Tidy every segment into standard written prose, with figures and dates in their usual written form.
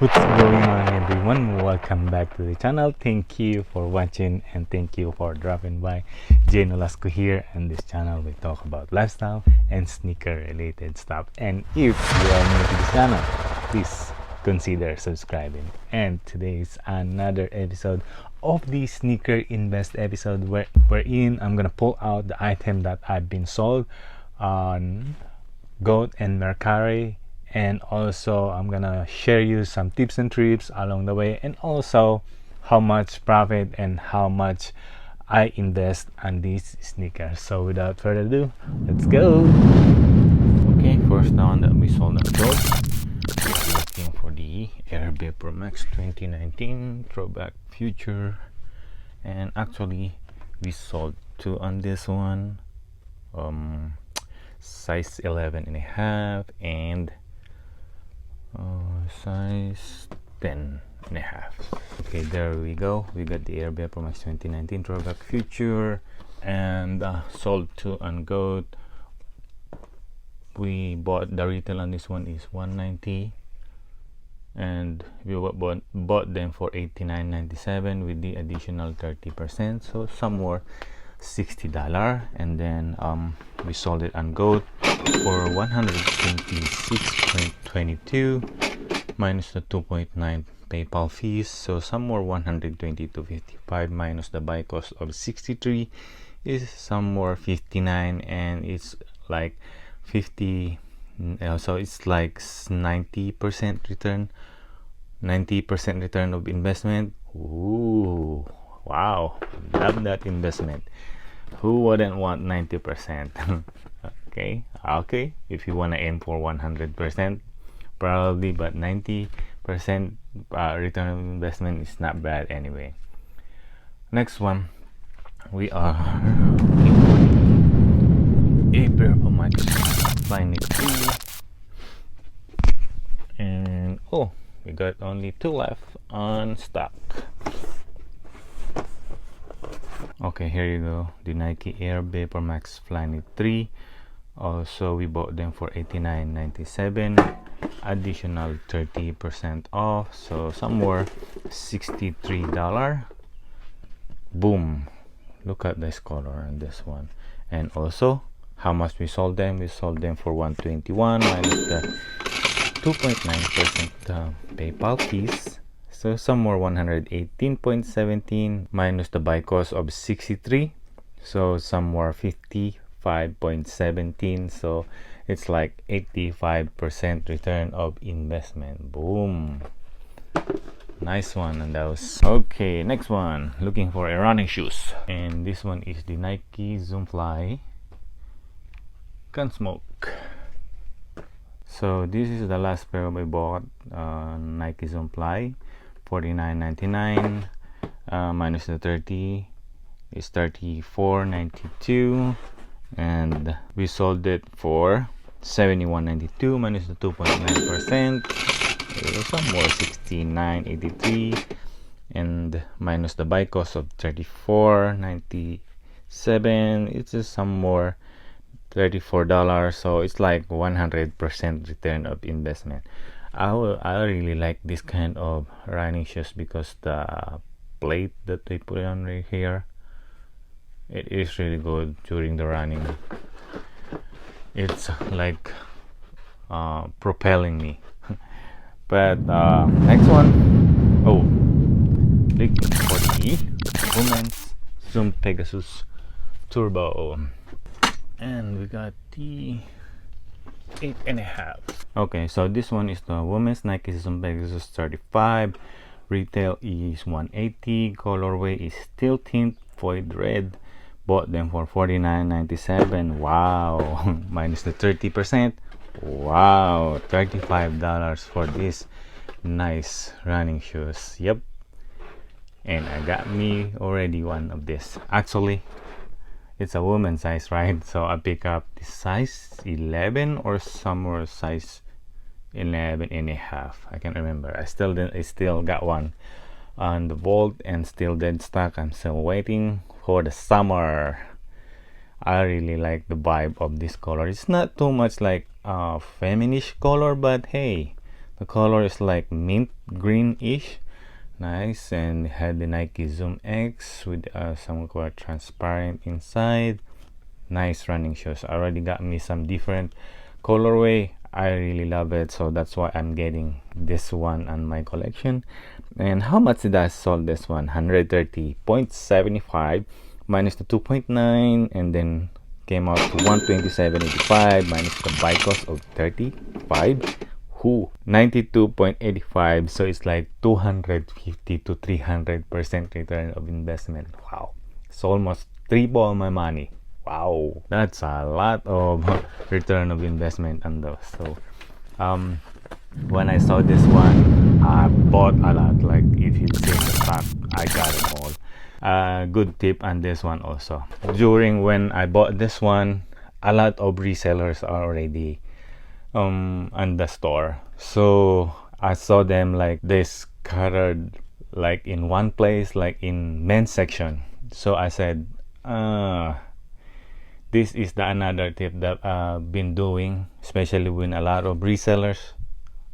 What's going on, everyone? Welcome back to the channel. Thank you for watching and thank you for dropping by. Nolasco here, and this channel we talk about lifestyle and sneaker related stuff. And if you are new to this channel, please consider subscribing. And today is another episode of the sneaker invest episode wherein I'm gonna pull out the item that I've been sold on Goat and MERCARI, and also I'm gonna share you some tips and tricks along the way, and also how much profit and how much I invest on these sneakers. So without further ado, let's go. Okay, first down that we sold on Goat, we're looking for the Air Vapor Max 2019 Throwback Future, and actually we sold two on this one, size 11 and a half and size 10 and a half. Okay, there we go. We got the Air Vapor Max 2019 Throwback Future, and sold to on Goat. We bought, the retail on this one is $190, and we bought them for $89.97 with the additional 30%, so somewhere $60. And then we sold it on Goat for $126.22 minus the 2.9 PayPal fees, so somewhere $122.55 minus the buy cost of $63 is somewhere $59, and it's like 50, so it's like 90% return, 90% return of investment. Ooh, wow, love that investment. Who wouldn't want 90%? okay, if you want to aim for 100%, probably, but 90% return on investment is not bad anyway. Next one, we are a Vapor Max Flyknit 3, and we got only two left on stock. Okay, here you go, the Nike Air Vapor Max Flyknit 3. Also, we bought them for $89.97, additional 30% off, so somewhere $63. Boom, look at this color on this one. And also, how much we sold them? We sold them for $121 minus the 2.9% PayPal fees, so somewhere $118.17 minus the buy cost of $63, so somewhere $55.17, so it's like 85% return of investment. Boom, nice one on those. Okay, next one, looking for a running shoes, and this one is the Nike Zoom Fly Gunsmoke. So this is the last pair we bought, Nike Zoom Fly, $49.99 minus the 30 is $34.92, and we sold it for $71.92 minus the 2.9%, somewhere $69.83, and minus the buy cost of $34.97, it's just some more $34, so it's like 100% return of investment. I really like this kind of running shoes because the plate that they put on right here, it is really good during the running. It's like propelling me. But next one, looking for the women's Zoom Pegasus Turbo, and we got the 8.5. Okay, so this one is the women's Nike Zoom Pegasus 35. Retail is $180. Colorway is steel tint void red. Bought them for $49.97. Wow, minus the 30%. Wow, $35 for this nice running shoes. Yep, and I got me already one of this. Actually, it's a woman size, right? So I pick up the size 11 or somewhere size 11 and a half. I can't remember. I still got one on the vault and still dead stock. I'm still waiting for the summer. I really like the vibe of this color. It's not too much like feminish color, but hey, The color is like mint green-ish. Nice. And had the Nike Zoom X with some quite transparent inside. Nice running shoes. Already got me some different colorway. I really love it, so that's why I'm getting this one on my collection. And how much did I sold this one? 130.75 minus the 2.9, and then came out to 127.85 minus the buy cost of 35. 92.85, so it's like 250 to 300% return of investment. Wow, it's almost triple my money. Wow, that's a lot of return of investment on those. So when I saw this one, I bought a lot. Like if you see the stock, I got it all. Good tip on this one also. During when I bought this one, a lot of resellers are already on the store, so I saw them like they scattered like in one place, like in men's section. So I said, this is the another tip that I've been doing, especially when a lot of resellers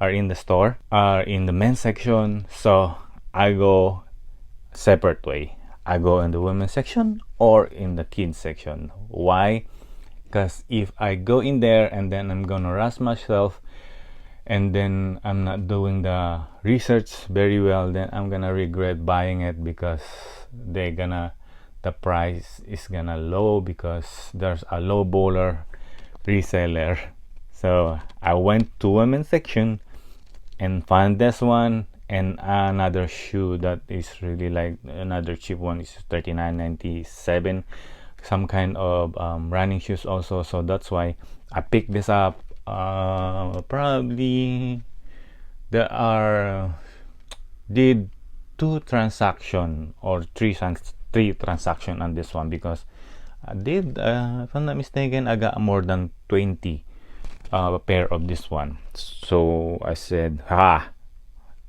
are in the store, are in the men's section. So I go separate way. I go in the women's section or in the kids section. Why? Because if I go in there and then I'm gonna rush myself and then I'm not doing the research very well, then I'm gonna regret buying it, because the price is gonna low because there's a low bowler reseller. So I went to women's section and found this one and another shoe that is really like another cheap one is $39.97, some kind of running shoes also. So that's why I picked this up. Probably there are did 2 transaction or 3 transaction on this one, because I did if I'm not mistaken, I got more than 20 pair of this one. So I said,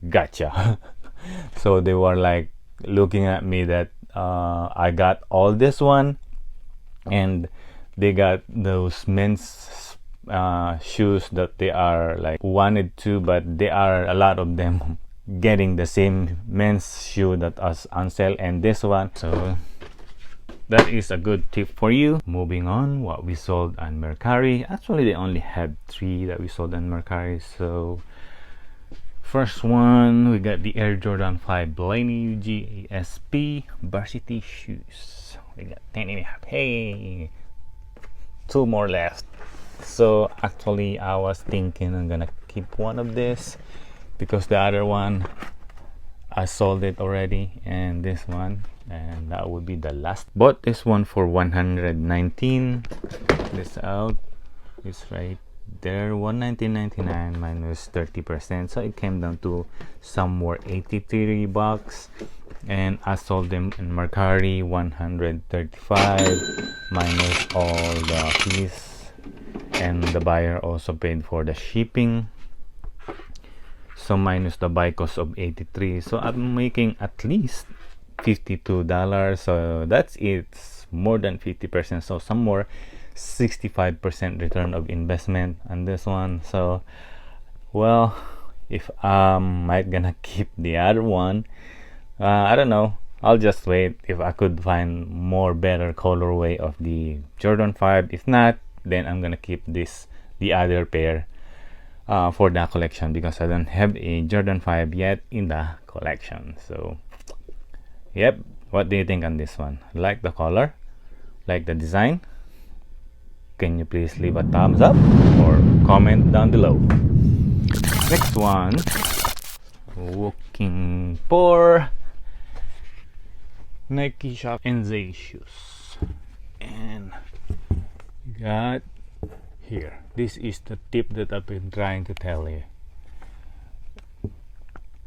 gotcha. So they were like looking at me that I got all this one, and they got those men's shoes that they are like wanted to, but they are a lot of them getting the same men's shoe that is on sale and this one. So that is a good tip for you. Moving on, what we sold on Mercari. Actually, they only had 3 that we sold on Mercari. So first one, we got the Air Jordan 5 Blaney GASP varsity shoes. We got 10.5. Hey, 2 more left. So actually I was thinking I'm gonna keep one of this, because the other one I sold it already, and this one, and that would be the last. Bought this one for 119. This out, it's right there, 119.99 minus 30%, so it came down to somewhere $83, and I sold them in Mercari 135 minus all the fees, and the buyer also paid for the shipping, so minus the buy cost of 83, so I'm making at least $52. So that's it, it's more than 50%, so some more 65% return of investment on this one. So well, if I'm might gonna keep the other one, I don't know, I'll just wait if I could find more better colorway of the Jordan 5. If not, then I'm gonna keep the other pair for the collection, because I don't have a Jordan 5 yet in the collection. So yep, what do you think on this one? Like the color? Like the design? Can you please leave a thumbs up or comment down below? Next one, looking for Nike Shop NZ shoes, and we got here. This is the tip that I've been trying to tell you.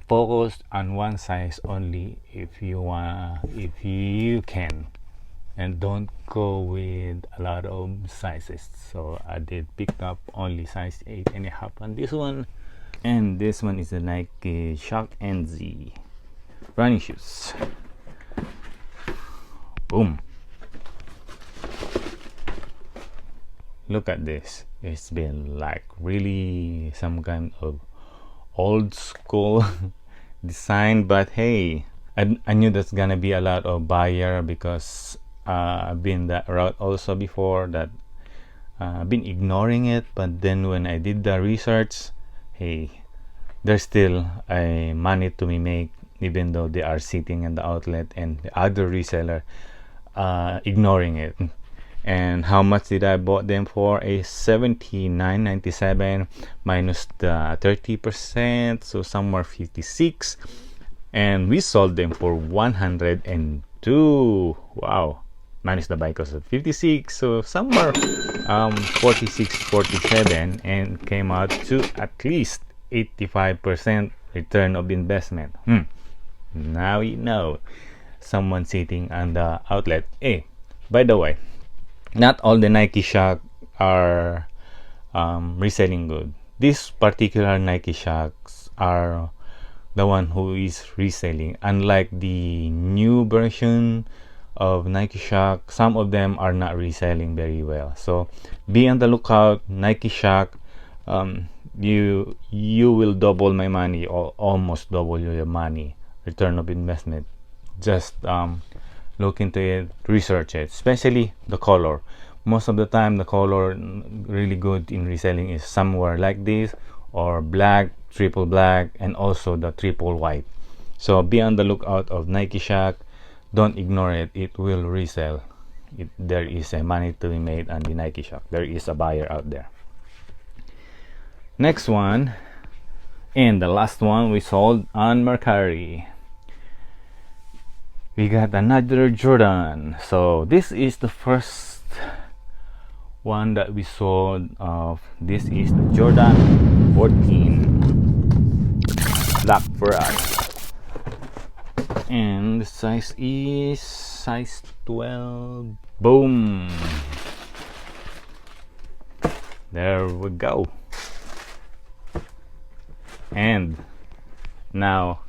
Focus on one size only if you can, and don't go with a lot of sizes. So I did pick up only size 8.5 on this one, and this one is the Nike Shock NZ running shoes. Boom, look at this. It's been like really some kind of old school design, but hey, I knew that's gonna be a lot of buyer because I've been that route also before, that I've been ignoring it. But then when I did the research, hey, there's still a money to be made, even though they are sitting in the outlet and the other reseller ignoring it. And how much did I bought them for? A 79.97 minus the 30%, so somewhere 56, and we sold them for 102. Wow, minus the buy cost of 56, so somewhere 46, 47, and came out to at least 85% return of investment. Now you know someone sitting on the outlet. Hey, by the way, not all the Nike Shock are reselling good. This particular Nike Shocks are the one who is reselling. Unlike the new version of Nike Shock, some of them are not reselling very well. So be on the lookout. Nike Shock, you will double my money, or almost double your money return of investment. Just look into it, research it, especially the color. Most of the time the color really good in reselling is somewhere like this, or black, triple black, and also the triple white. So be on the lookout of Nike Shock. Don't ignore it, it will resell. There is a money to be made on the Nike Shock. There is a buyer out there. Next one, and the last one we sold on Mercari. We got another Jordan. So this is the first one that we sold of. This is the Jordan 14 black for us, and the size is size 12. Boom, there we go. And now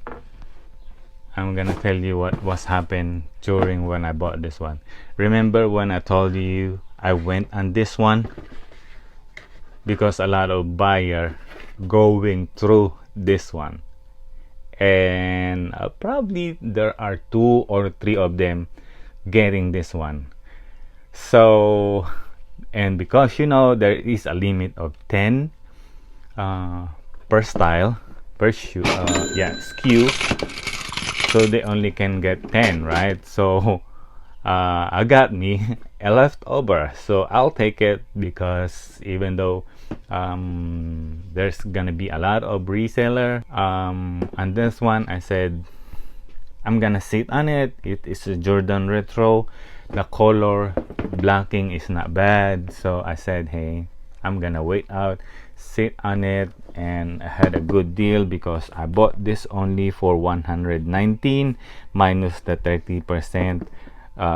I'm gonna tell you what was happened during when I bought this one. Remember when I told you I went on this one because a lot of buyer going through this one, and probably there are 2 or 3 of them getting this one. So, and because there is a limit of 10 per style, per shoe, SKU, so they only can get 10, right? So I got me a leftover, so I'll take it, because even though there's gonna be a lot of reseller on this one, I said I'm gonna sit on it. It is a Jordan retro. The color blocking is not bad, so I said, hey, I'm gonna wait out, sit on it, and I had a good deal because I bought this only for 119 minus the 30%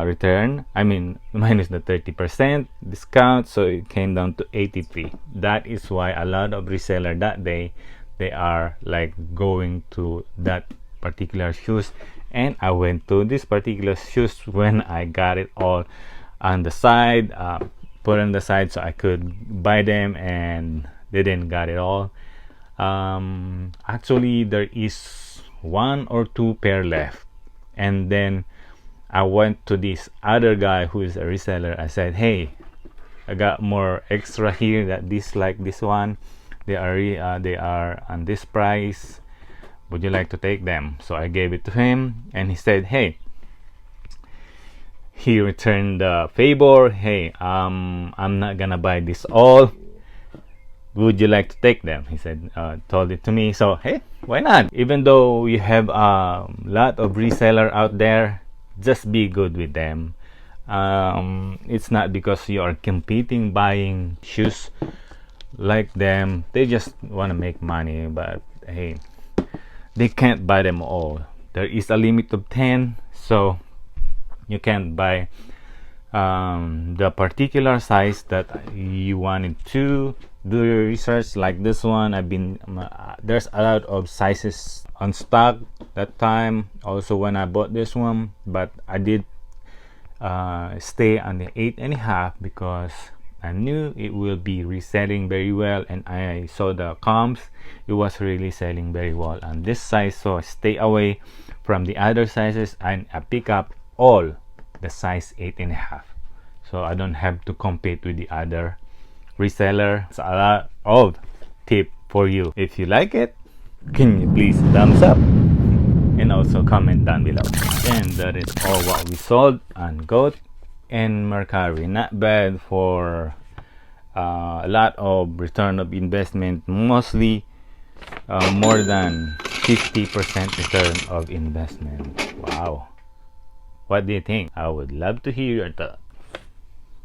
return. I mean, minus the 30% discount, so it came down to 83. That is why a lot of reseller that day, they are like going to that particular shoes, and I went to this particular shoes when I got it all on the side, put on the side so I could buy them, and didn't got it all. Actually there is 1 or 2 pair left, and then I went to this other guy who is a reseller. I said, hey, I got more extra here that like this one, they are on this price, would you like to take them? So I gave it to him, and he said, hey, he returned the favor. Hey, I'm not gonna buy this all, would you like to take them? He said, told it to me. So hey, why not? Even though you have a lot of reseller out there, just be good with them. It's not because you are competing buying shoes like them, they just want to make money, but hey, they can't buy them all. There is a limit of 10, so you can't buy the particular size that you wanted to. Do your research. Like this one, there's a lot of sizes on stock that time also when I bought this one, but I did stay on the 8.5 because I knew it will be reselling very well, and I saw the comps, it was really selling very well on this size. So stay away from the other sizes, and I pick up all the size 8.5, so I don't have to compete with the other reseller. It's a lot of tip for you. If you like it, can you please thumbs up and also comment down below. And that is all what we sold on Goat and Mercari. Not bad for a lot of return of investment, mostly more than 50% return of investment. Wow, what do you think? I would love to hear your thoughts.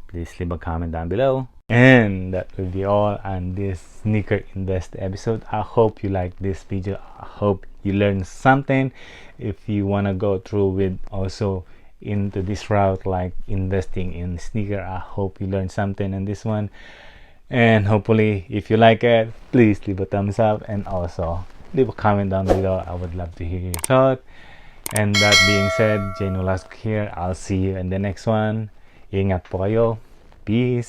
Please leave a comment down below. And that will be all on this sneaker invest episode. I hope you like this video. I hope you learned something. If you want to go through with also into this route like investing in sneaker, I hope you learned something in this one. And hopefully if you like it, please leave a thumbs up and also leave a comment down below. I would love to hear your thought. And that being said, Nolasco here. I'll see you in the next one. Ingat po kayo. Peace.